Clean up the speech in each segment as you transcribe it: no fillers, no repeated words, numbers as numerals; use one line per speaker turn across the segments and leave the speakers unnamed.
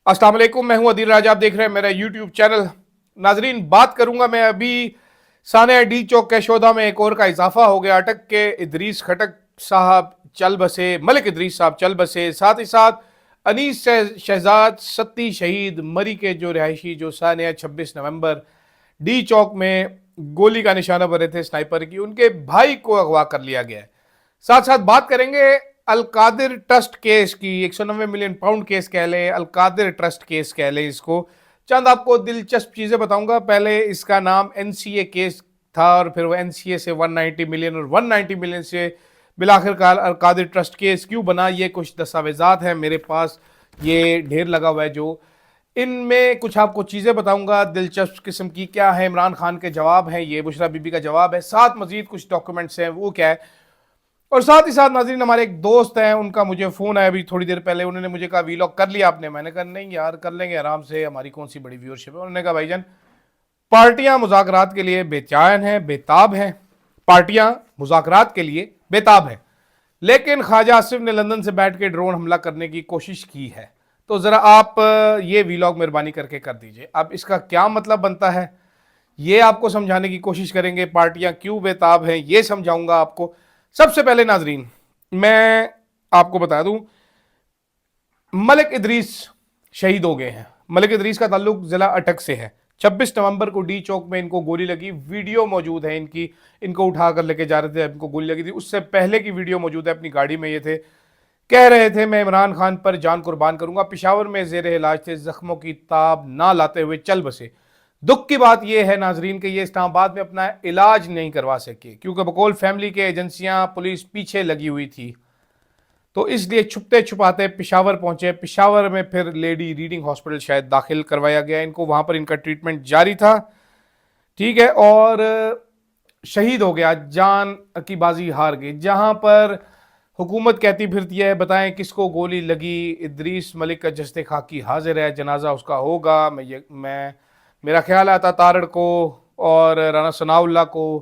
अस्सलाम वालेकुम, मैं हूं अदील राजा। आप देख रहे हैं मेरा यूट्यूब चैनल। नाजरीन, बात करूंगा मैं अभी सानिया डी चौक कैशोदा में एक और का इजाफा हो गया। अटक के इदरीस खटक साहब चल बसे, मलिक इदरीस साहब चल बसे। साथ ही साथ अनीस शहजाद सत्ती शहीद मरी के जो रिहायशी जो सानिया 26 नवंबर डी चौक में गोली का निशाना बने थे स्नाइपर की, उनके भाई को अगवा कर लिया गया है। साथ साथ बात करेंगे अलकादिर ट्रस्ट केस की। 190 मिलियन पाउंड केस कह लें, अलकादिर ट्रस्ट केस कह लें इसको। चंद आपको दिलचस्प चीजें बताऊंगा। पहले इसका नाम एनसीए केस था और फिर वो एनसीए से 190 मिलियन और 190 मिलियन से बिलाखिरकार अलकादिर ट्रस्ट केस क्यों बना। ये कुछ दस्तावेजात हैं मेरे पास, ये ढेर लगा हुआ है जो इनमें कुछ आपको चीज़ें बताऊंगा दिलचस्प किस्म की। क्या है इमरान खान के जवाब हैं, ये बुशरा बीबी का जवाब है, साथ मजीद कुछ डॉक्यूमेंट्स हैं वो क्या है। और साथ ही साथ नाज़रीन, हमारे एक दोस्त हैं, उनका मुझे फ़ोन आया अभी थोड़ी देर पहले। उन्होंने मुझे कहा वीलॉग कर लिया आपने? मैंने कहा नहीं यार, कर लेंगे आराम से, हमारी कौन सी बड़ी व्यूअरशिप है। उन्होंने कहा भाईजान पार्टियां मुज़ाकरात के लिए बेचैन हैं, बेताब हैं। पार्टियां मुज़ाकरात के लिए बेताब हैं, लेकिन ख्वाजा आसिफ ने लंदन से बैठ के ड्रोन हमला करने की कोशिश की है। तो ज़रा आप ये वीलॉग मेहरबानी करके कर दीजिए। अब इसका क्या मतलब बनता है ये आपको समझाने की कोशिश करेंगे। पार्टियां क्यों बेताब हैं ये समझाऊंगा आपको। सबसे पहले नाजरीन मैं आपको बता दूं, मलिक इदरीस शहीद हो गए हैं। मलिक इदरीस का ताल्लुक जिला अटक से है। 26 नवंबर को डी चौक में इनको गोली लगी। वीडियो मौजूद है इनकी, इनको उठा कर लेके जा रहे थे, इनको गोली लगी थी। उससे पहले की वीडियो मौजूद है, अपनी गाड़ी में ये थे, कह रहे थे मैं इमरान खान पर जान कुर्बान करूंगा। पेशावर में जेर इलाज थे, जख्मों की ताब ना लाते हुए चल बसे। दुख की बात यह है नाजरीन कि ये इस्लामाबाद में अपना इलाज नहीं करवा सके, क्योंकि बकौल फैमिली के एजेंसियां पुलिस पीछे लगी हुई थी। तो इसलिए छुपते छुपाते पेशावर पहुंचे। पेशावर में फिर लेडी रीडिंग हॉस्पिटल शायद दाखिल करवाया गया इनको, वहां पर इनका ट्रीटमेंट जारी था, ठीक है। और शहीद हो गया, जान की बाजी हार गई। जहां पर हुकूमत कहती फिरती है बताएं किसको गोली लगी, इदरीस मलिक का जस्ते खाकी हाजिर है, जनाजा उसका होगा। मैं मेरा ख्याल आता तारड़ को और राना सनाउल्लाह को,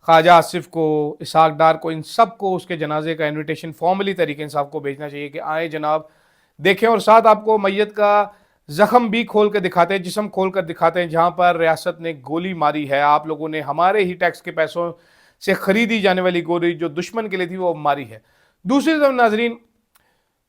ख्वाजा आसिफ को, इसहाक डार को, इन सब को उसके जनाजे का इनविटेशन फॉर्मली तरीके से आपको भेजना चाहिए कि आए जनाब देखें। और साथ आपको मैयत का जख्म भी खोल कर दिखाते हैं, जिस्म खोल कर दिखाते हैं, जहां पर रियासत ने गोली मारी है। आप लोगों ने हमारे ही टैक्स के पैसों से खरीदी जाने वाली गोली जो दुश्मन के लिए थी वो मारी है। दूसरी तरफ नाजरीन,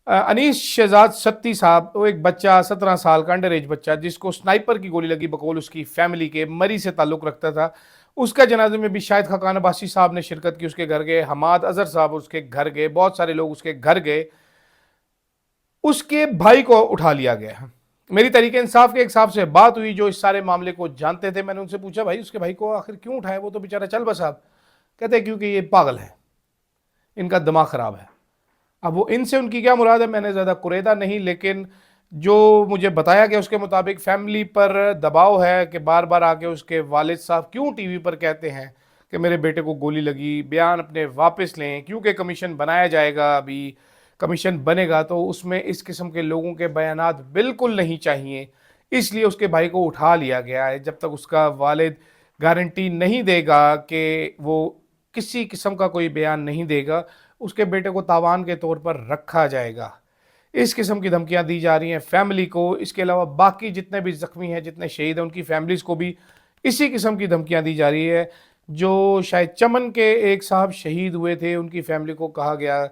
अनीस शहजाद सत्ती साहब, वो एक बच्चा 17 साल का अंडर एज बच्चा जिसको स्नाइपर की गोली लगी, बकौल उसकी फैमिली के मरी से ताल्लुक रखता था, उसका जनाजे में भी शाहिद खाकान अब्बासी साहब ने शिरकत की। उसके घर गए, हमाद अजहर साहब उसके घर गए, बहुत सारे लोग उसके घर गए। उसके भाई को उठा लिया गया। मेरी तरीके इंसाफ के एक साहब से बात हुई जो इस सारे मामले को जानते थे। मैंने उनसे पूछा भाई उसके भाई को आखिर क्यों उठाया, वो तो बेचारा चल बसा। साहब कहते क्योंकि ये पागल है, इनका दिमाग खराब है। अब वो इनसे उनकी क्या मुराद है मैंने ज़्यादा कुरेदा नहीं, लेकिन जो मुझे बताया गया उसके मुताबिक फैमिली पर दबाव है कि बार बार आके उसके वालिद साहब क्यों टीवी पर कहते हैं कि मेरे बेटे को गोली लगी, बयान अपने वापस लें, क्योंकि कमीशन बनाया जाएगा। अभी कमीशन बनेगा तो उसमें इस किस्म के लोगों के बयानात बिल्कुल नहीं चाहिए, इसलिए उसके भाई को उठा लिया गया है। जब तक उसका वालिद गारंटी नहीं देगा कि वो किसी किस्म का कोई बयान नहीं देगा, उसके बेटे को तावान के तौर पर रखा जाएगा। इस किस्म की धमकियां दी जा रही हैं फैमिली को। इसके अलावा बाकी जितने भी जख्मी हैं, जितने शहीद हैं, उनकी फैमिलीज को भी इसी किस्म की धमकियां दी जा रही है। जो शायद चमन के एक साहब शहीद हुए थे, उनकी फैमिली को कहा गया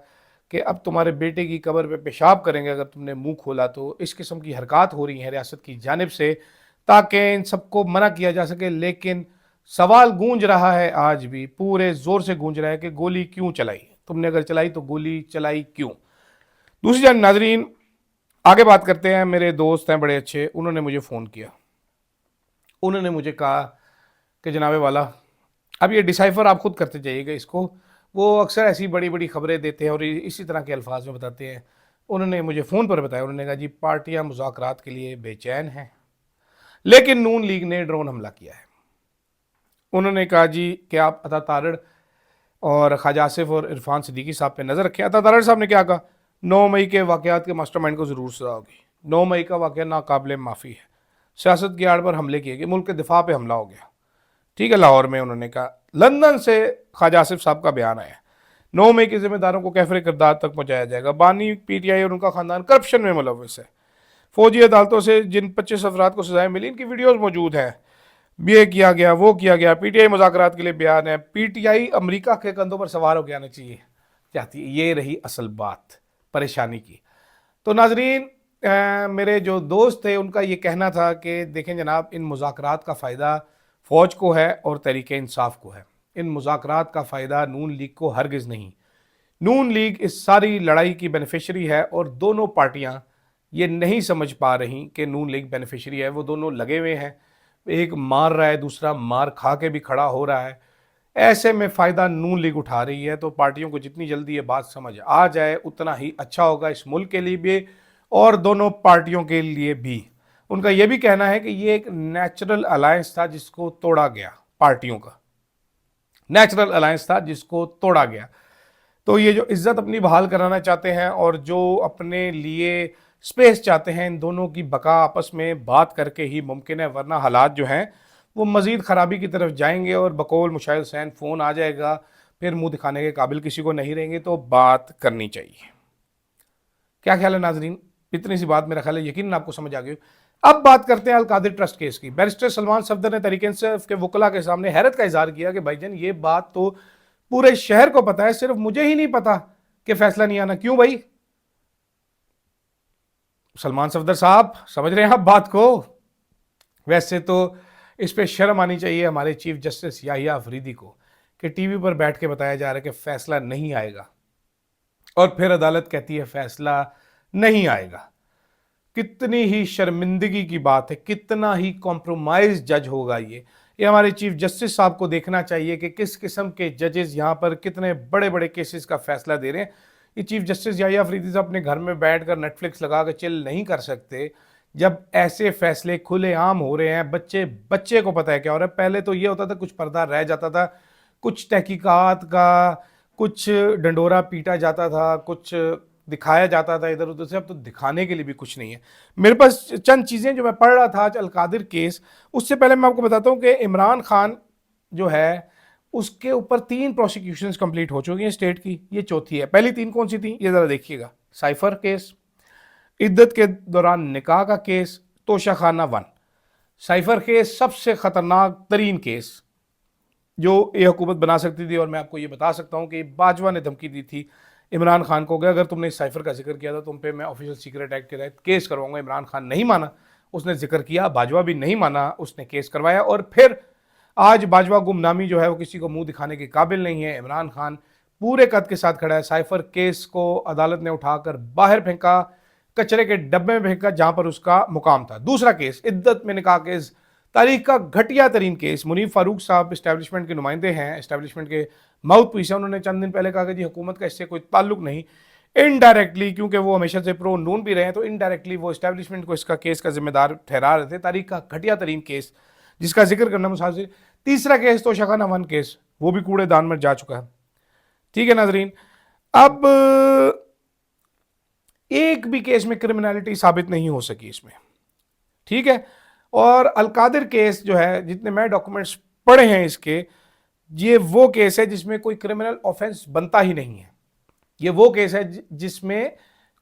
कि अब तुम्हारे बेटे की कब्र पे पेशाब करेंगे अगर तुमने मुंह खोला तो। इस किस्म की हरकत हो रही हैं रियासत की जानिब से ताकि इन सबको मना किया जा सके। लेकिन सवाल गूंज रहा है, आज भी पूरे जोर से गूंज रहा है कि गोली क्यों चलाई, तुमने अगर चलाई तो गोली चलाई क्यों। दूसरी जान नाजरीन आगे बात करते हैं। मेरे दोस्त हैं बड़े अच्छे, उन्होंने मुझे फ़ोन किया। उन्होंने मुझे कहा कि जनाबे वाला अब ये डिसाइफर आप खुद करते जाइएगा इसको, वो अक्सर ऐसी बड़ी बड़ी खबरें देते हैं और इसी तरह के अल्फाज में बताते हैं। उन्होंने मुझे फ़ोन पर बताया, उन्होंने कहा जी पार्टियां मुज़ाकरात के लिए बेचैन हैं, लेकिन नून लीग ने ड्रोन हमला किया है। उन्होंने कहा जी कि आप अता तारड़ और ख्वाजा आसिफ और इरफान सिद्दीकी साहब पे नज़र रखें। अता तारड़ साहब ने क्या कहा, 9 मई के वाक़यात के मास्टरमाइंड को ज़रूर सज़ा होगी। 9 मई का वाक़या नाकाबिले माफ़ी है, सियासत की आड़ पर हमले किए गए, मुल्क के दिफा पे हमला हो गया, ठीक है, लाहौर में। उन्होंने कहा लंदन से ख्वाजा आसिफ साहब का बयान आया, 9 मई के जिम्मेदारों को कैफरे किरदार तक पहुँचाया जाएगा। बानी PTI और उनका ख़ानदान करप्शन में मुलव्वस है। फौजी अदालतों से जिन 25 अफराद को सजाएं मिली, इनकी वीडियोस मौजूद हैं। ये किया गया, वो किया गया, पीटीआई मुज़ाकरात के लिए बयान है, पीटीआई अमेरिका के कंधों पर सवार होकर आना चाहिए चाहती है। ये रही असल बात परेशानी की। तो नाजरीन, मेरे जो दोस्त थे उनका ये कहना था कि देखें जनाब, इन मुज़ाकरात का फ़ायदा फ़ौज को है और तहरीक इंसाफ को है। इन मुज़ाकरात का फ़ायदा नून लीग को हरगिज़ नहीं। नून लीग इस सारी लड़ाई की बेनिफिशरी है और दोनों पार्टियां ये नहीं समझ पा रही कि नून लीग बेनिफिशरी है। वो दोनों लगे हुए हैं, एक मार रहा है, दूसरा मार खा के भी खड़ा हो रहा है। ऐसे में फ़ायदा नून लीग उठा रही है। तो पार्टियों को जितनी जल्दी ये बात समझ आ जाए उतना ही अच्छा होगा इस मुल्क के लिए भी और दोनों पार्टियों के लिए भी। उनका यह भी कहना है कि ये एक नेचुरल अलायंस था जिसको तोड़ा गया, पार्टियों का नेचुरल अलायंस था जिसको तोड़ा गया। तो ये जो इज्जत अपनी बहाल कराना चाहते हैं और जो अपने लिए स्पेस चाहते हैं, इन दोनों की बका आपस में बात करके ही मुमकिन है, वरना हालात जो हैं वो मज़ीद ख़राबी की तरफ जाएंगे और बकौल मुशाहिद हुसैन फ़ोन आ जाएगा, फिर मुंह दिखाने के काबिल किसी को नहीं रहेंगे। तो बात करनी चाहिए। क्या ख्याल है नाजरीन? इतनी सी बात मेरा ख्याल है यकीन आपको समझ आ गई। अब बात करते हैं अलकादिर ट्रस्ट केस की। बैरिस्टर सलमान सफदर ने तहरीक इंसाफ के वकला के सामने हैरत का इजहार किया कि भाईजान ये बात तो पूरे शहर को पता है, सिर्फ मुझे ही नहीं पता कि फैसला नहीं आना। क्यों भाई? सलमान सफदर साहब, समझ रहे हैं आप बात को? वैसे तो इस पे शर्म आनी चाहिए हमारे चीफ जस्टिस याहिया अफरीदी को कि टीवी पर बैठ के बताया जा रहा है कि फैसला नहीं आएगा और फिर अदालत कहती है फैसला नहीं आएगा। कितनी ही शर्मिंदगी की बात है, कितना ही कॉम्प्रोमाइज जज होगा ये हमारे चीफ जस्टिस साहब को देखना चाहिए कि किस किस्म के जजेस यहाँ पर कितने बड़े बड़े केसेस का फैसला दे रहे हैं। ये चीफ जस्टिस याहिया अफरीदी साहब अपने घर में बैठकर नेटफ्लिक्स लगा कर चिल नहीं कर सकते जब ऐसे फैसले खुलेआम हो रहे हैं। बच्चे बच्चे को पता है क्या हो रहा है। पहले तो ये होता था कुछ पर्दा रह जाता था, कुछ तहकीकात का कुछ डंडोरा पीटा जाता था, कुछ दिखाया जाता था इधर उधर से। अब तो दिखाने के लिए भी कुछ नहीं है। मेरे पास चंद चीज़ें जो मैं पढ़ रहा था आज अलकादिर केस, उससे पहले मैं आपको बताता हूँ कि इमरान खान जो है उसके ऊपर 3 प्रोसिक्यूशंस कंप्लीट हो चुकी हैं स्टेट की, ये चौथी है। पहली 3 कौन सी थी ये ज़रा देखिएगा। साइफर केस, इद्दत के दौरान निकाह का केस, तोशाखाना 1। साइफर केस सबसे ख़तरनाक तरीन केस जो ये हुकूमत बना सकती थी। और मैं आपको ये बता सकता हूँ कि बाजवा ने धमकी दी थी इमरान खान को कि अगर तुमने इस साइफर का जिक्र किया था तुम पे मैं ऑफिशियल सीक्रेट एक्ट के तहत केस करवाऊंगा। इमरान खान नहीं माना, उसने जिक्र किया, बाजवा भी नहीं माना, उसने केस करवाया। और फिर आज बाजवा गुमनामी जो है वो किसी को मुंह दिखाने के काबिल नहीं है। इमरान खान पूरे कद के साथ खड़ा है। साइफर केस को अदालत ने उठाकर बाहर फेंका, कचरे के डब्बे में फेंका जहां पर उसका मुकाम था। दूसरा केस इद्दत में निकाह केस, तारीख का घटिया तरीन केस। मुनीफ फारूक साहब इस्टेब्लिशमेंट के नुमाइंदे हैं, इस्टेब्लिशमेंट के माउथ पीस है। उन्होंने चंद दिन पहले कहा कि जी हुकूमत का इससे कोई ताल्लुक नहीं। इनडायरेक्टली, क्योंकि वो हमेशा से प्रो नून भी रहे हैं, तो इनडायरेक्टली वो इस्टेब्लिशमेंट को इसका केस का जिम्मेदार ठहरा रहे थे। तारीख का घटिया तरीन केस जिसका जिक्र करना मुसाफिर। तीसरा केस तोशाखाना 1 केस, वो भी कूड़ेदान में जा चुका है। ठीक है नाजरीन, अब एक भी केस में क्रिमिनलिटी साबित नहीं हो सकी इसमें। ठीक है। और अलकादिर केस जो है, जितने मैं डॉक्यूमेंट्स पढ़े हैं इसके, ये वो केस है जिसमें कोई क्रिमिनल ऑफेंस बनता ही नहीं है। ये वो केस है जिसमें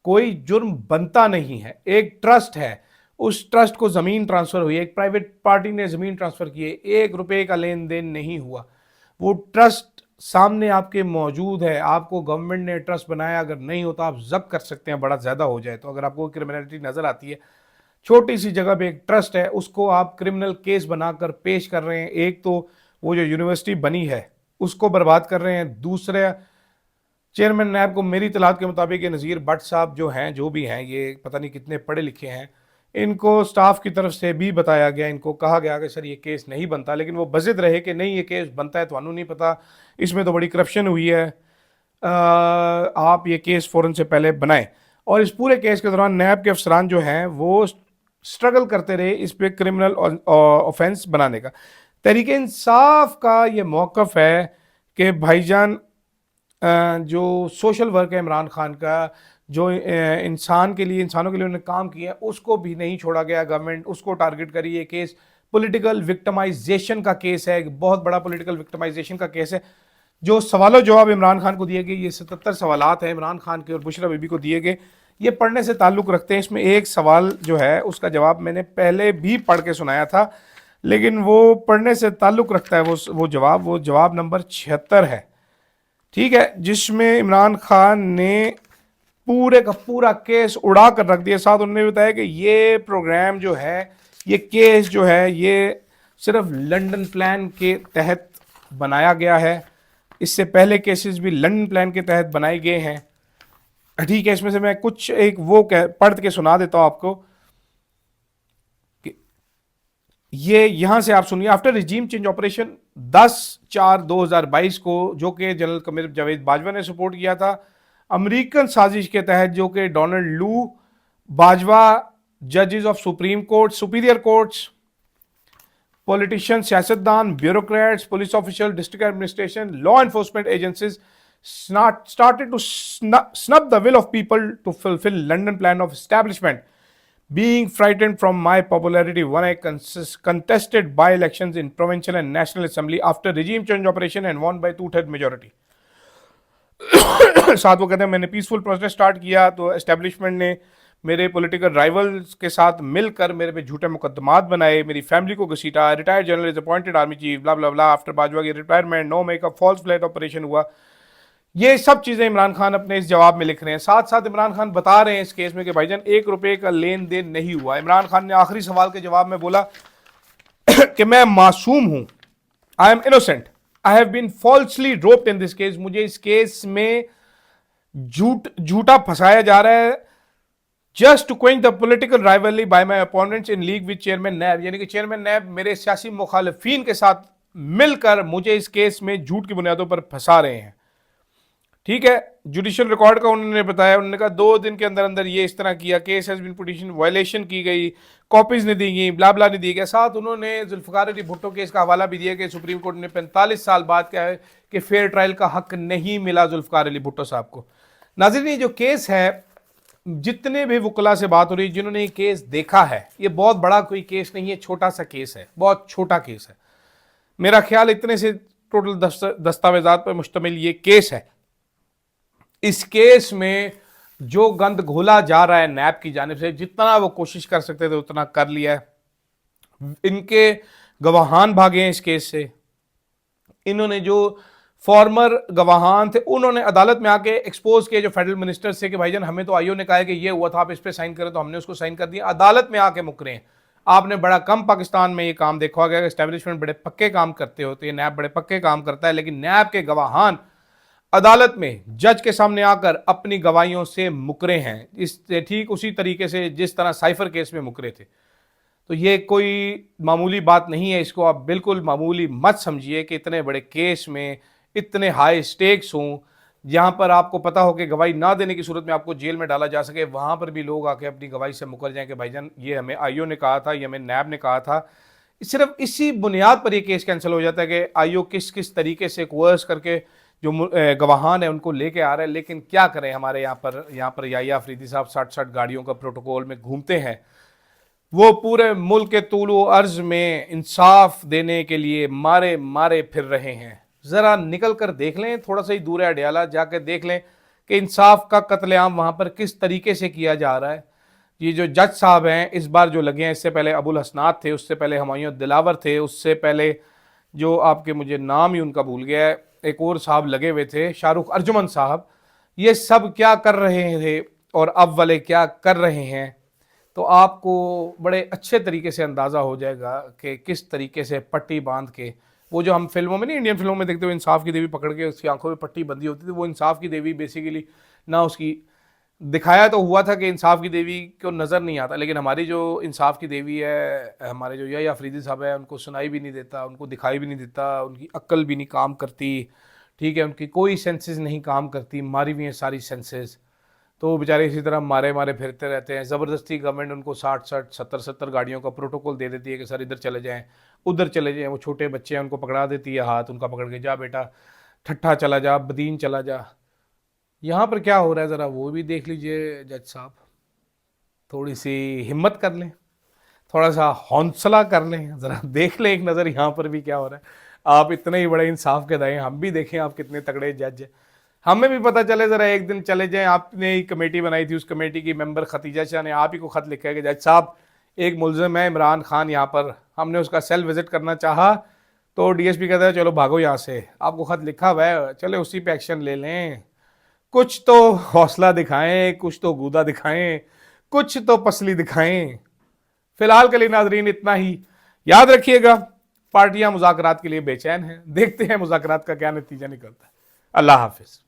कोई जुर्म बनता नहीं है। एक ट्रस्ट है, उस ट्रस्ट को जमीन ट्रांसफर हुई है, एक प्राइवेट पार्टी ने जमीन ट्रांसफर की है, 1 रुपए का लेन देन नहीं हुआ। वो ट्रस्ट सामने आपके मौजूद है। आपको गवर्नमेंट ने ट्रस्ट बनाया, अगर नहीं होता आप जब्त कर सकते हैं, बड़ा ज्यादा हो जाए तो। अगर आपको क्रिमिनलिटी नजर आती है, छोटी सी जगह पे एक ट्रस्ट है, उसको आप क्रिमिनल केस बनाकर पेश कर रहे हैं। एक तो वो जो यूनिवर्सिटी बनी है उसको बर्बाद कर रहे हैं। दूसरे चेयरमैन नैब को मेरी इतलात के मुताबिक ये नज़ीर भट्ट साहब जो हैं, जो भी हैं, ये पता नहीं कितने पढ़े लिखे हैं, इनको स्टाफ की तरफ से भी बताया गया, इनको कहा गया कि सर ये केस नहीं बनता, लेकिन वो बजिद रहे कि नहीं ये केस बनता है, थानू नहीं पता, इसमें तो बड़ी करप्शन हुई है, आप ये केस फ़ौरन से पहले बनाएं। और इस पूरे केस के दौरान नैब के अफसरान जो हैं वो स्ट्रगल करते रहे इस पर क्रिमिनल ऑफेंस बनाने का। तहरीक इंसाफ का ये मौक़िफ़ है कि भाईजान जो सोशल वर्क है इमरान खान का, जो इंसानों के लिए उन्होंने काम किया है, उसको भी नहीं छोड़ा गया। गवर्नमेंट उसको टारगेट करी। ये केस पॉलिटिकल विक्टिमाइजेशन का केस है, एक बहुत बड़ा पॉलिटिकल विक्टिमाइजेशन का केस है। जो सवालों जवाब इमरान खान को दिए गए, ये 77 सवालात हैं इमरान खान के और बुशरा बीबी को दिए गए, ये पढ़ने से ताल्लुक़ रखते हैं। इसमें एक सवाल जो है उसका जवाब मैंने पहले भी पढ़ के सुनाया था, लेकिन वो पढ़ने से ताल्लुक़ रखता है। वो जवाब नंबर 76 है, ठीक है, जिसमें इमरान खान ने पूरे का पूरा केस उड़ा कर रख दिया। साथ उन्होंने बताया कि ये प्रोग्राम जो है, ये केस जो है, ये सिर्फ लंदन प्लान के तहत बनाया गया है। इससे पहले केसेस भी लंदन प्लान के तहत बनाए गए हैं, ठीक है। इसमें से मैं कुछ एक वो पढ़ के सुना देता हूं आपको कि ये यहां से आप सुनिए। आफ्टर रिजीम चेंज ऑपरेशन 10/4/2022 को, जो कि जनरल कमर जावेद बाजवा ने सपोर्ट किया था, अमेरिकन साजिश के तहत, जो कि डोनाल्ड लू, बाजवा, जजेस of supreme court, superior courts, politician, सियासतदान, bureaucrats, police official, district administration, law enforcement agencies started to snub the will of people to fulfill London plan of establishment, being frightened from my popularity when I contested by-elections in provincial and national assembly after regime change operation and won by 2/3 majority. साथ वो कहते हैं मैंने peaceful process start किया तो establishment ने मेरे political rivals के साथ मिलकर मेरे पे झूठे मुकदमात बनाए, मेरी फैमिली को घसीटा, retired general is appointed army chief, blah blah blah. After Bajwa की retirement no makeup false flag operation हुआ। ये सब चीजें इमरान खान अपने इस जवाब में लिख रहे हैं। साथ साथ इमरान खान बता रहे हैं इस केस में कि भाईजान 1 रुपए का लेन देन नहीं हुआ। इमरान खान ने आखिरी सवाल के जवाब में बोला कि मैं मासूम हूं, I am innocent, I have been falsely roped in this case. मुझे इस केस में झूठा फंसाया जा रहा है, just to quench the political rivalry by my opponents in league with chairman NAB, यानी कि चेयरमैन नैब मेरे सियासी मुखालिफिन के साथ मिलकर मुझे इस केस में झूठ की बुनियादों पर फंसा रहे हैं, ठीक है। जुडिशियल रिकॉर्ड का उन्होंने बताया, उन्होंने कहा 2 दिन के अंदर अंदर ये इस तरह किया, case has been petition, violation की गई, कॉपीज नहीं दी गई, ब्ला ब्ला नहीं दिया गया। साथ उन्होंने जुल्फिकार अली भुट्टो केस का हवाला भी दिया कि सुप्रीम कोर्ट ने 45 साल बाद क्या है कि फेयर ट्रायल का हक नहीं मिला जुल्फिकार अली भुट्टो साहब को। नाज़रीन, ये जो केस है, जितने भी वकला से बात हो रही है जिन्होंने ये केस देखा है, ये बहुत बड़ा कोई केस नहीं है, छोटा सा केस है, बहुत छोटा केस है। मेरा ख्याल इतने से टोटल दस्तावेजात पर मुश्तमिल ये केस है। इस केस में जो गंद घोला जा रहा है नैब की जानिब से, जितना वो कोशिश कर सकते थे उतना कर लिया है। इनके गवाहान भागे हैं इस केस से। इन्होंने जो फॉर्मर गवाहान थे उन्होंने अदालत में आके एक्सपोज किए जो फेडरल मिनिस्टर से कि भाईजान हमें तो आईओ ने कहा है कि ये हुआ था, आप इस पे साइन करें, तो हमने उसको साइन कर दिया। अदालत में आके मुकरे हैं। आपने बड़ा कम पाकिस्तान में ये काम देखा होगा, एस्टेब्लिशमेंट बड़े पक्के काम करते होते हैं, नैब बड़े पक्के काम करता है, लेकिन नैब के गवाहान अदालत में जज के सामने आकर अपनी गवाहियों से मुकरे हैं, इस ठीक उसी तरीके से जिस तरह साइफर केस में मुकरे थे। तो ये कोई मामूली बात नहीं है, इसको आप बिल्कुल मामूली मत समझिए कि इतने बड़े केस में इतने हाई स्टेक्स हों, जहां पर आपको पता हो कि गवाही ना देने की सूरत में आपको जेल में डाला जा सके, वहां पर भी लोग आके अपनी गवाही से मुकर जाएं कि भाईजान ये हमें आईओ ने कहा था, ये हमें नैब ने कहा था। सिर्फ इसी बुनियाद पर यह केस कैंसिल हो जाता है कि आईओ किस किस तरीके से कोर्स करके जो गवाहान है उनको लेके आ रहे हैं। लेकिन क्या करें, हमारे यहाँ पर याहिया अफरीदी साहब 60 गाड़ियों का प्रोटोकॉल में घूमते हैं। वो पूरे मुल्क के तूलो अर्ज में इंसाफ देने के लिए मारे मारे फिर रहे हैं। ज़रा निकल कर देख लें, थोड़ा सा ही दूर है अडियाला, जाकर देख लें कि इंसाफ का कत्लेआम वहाँ पर किस तरीके से किया जा रहा है। ये जो जज साहब हैं इस बार जो लगे हैं, इससे पहले अबुल हसनात थे, उससे पहले हुमायूं दिलावर थे, उससे पहले जो आपके मुझे नाम ही उनका भूल गया है, एक और साहब लगे हुए थे, शाहरुख अर्जुमन साहब। ये सब क्या कर रहे थे और अब वाले क्या कर रहे हैं, तो आपको बड़े अच्छे तरीके से अंदाज़ा हो जाएगा कि किस तरीके से पट्टी बांध के, वो जो हम फिल्मों में नहीं, इंडियन फिल्मों में देखते हुए इंसाफ की देवी पकड़ के उसकी आंखों में पट्टी बंधी होती थी, वो इंसाफ की देवी बेसिकली ना उसकी दिखाया तो हुआ था कि इंसाफ की देवी को नज़र नहीं आता, लेकिन हमारी जो इंसाफ की देवी है, हमारे जो याहिया अफरीदी साहब है, उनको सुनाई भी नहीं देता, उनको दिखाई भी नहीं देता, उनकी अक्ल भी नहीं काम करती, ठीक है, उनकी कोई सेंसेस नहीं काम करती, मारी हुई हैं सारी सेंसेस। तो वो बेचारे इसी तरह मारे मारे फिरते रहते हैं। ज़बरदस्ती गवर्नमेंट उनको 60 70 गाड़ियों का प्रोटोकॉल दे देती है कि सर इधर चले जाएं, उधर चले जाएं। वो छोटे बच्चे हैं उनको पकड़ा देती है हाथ, उनका पकड़ के जा बेटा ठट्ठा चला जा, बदीन चला जा। यहाँ पर क्या हो रहा है ज़रा वो भी देख लीजिए जज साहब, थोड़ी सी हिम्मत कर लें, थोड़ा सा हौसला कर लें, ज़रा देख लें एक नज़र यहाँ पर भी क्या हो रहा है। आप इतने ही बड़े इंसाफ के दाएं, हम भी देखें आप कितने तगड़े जज हैं। हमें भी पता चले, जरा एक दिन चले जाएं। आपने ही कमेटी बनाई थी, उस कमेटी की मेंबर खतीजा शाह ने आप ही को खत लिखा है कि जज साहब एक मुलजिम है इमरान खान यहाँ पर, हमने उसका सेल विजिट करना चाहा तो डीएसपी कहता है चलो भागो यहाँ से, आपको खत लिखा हुआ है, चले उसी पे एक्शन ले लें। कुछ तो हौसला दिखाएं, कुछ तो गूदा दिखाएं, कुछ तो पसली दिखाएं। फिलहाल के लिए नाजरीन इतना ही। याद रखिएगा, पार्टियां मुज़ाकरात के लिए बेचैन हैं, देखते हैं मुज़ाकरात का क्या नतीजा निकलता है। अल्लाह हाफिज।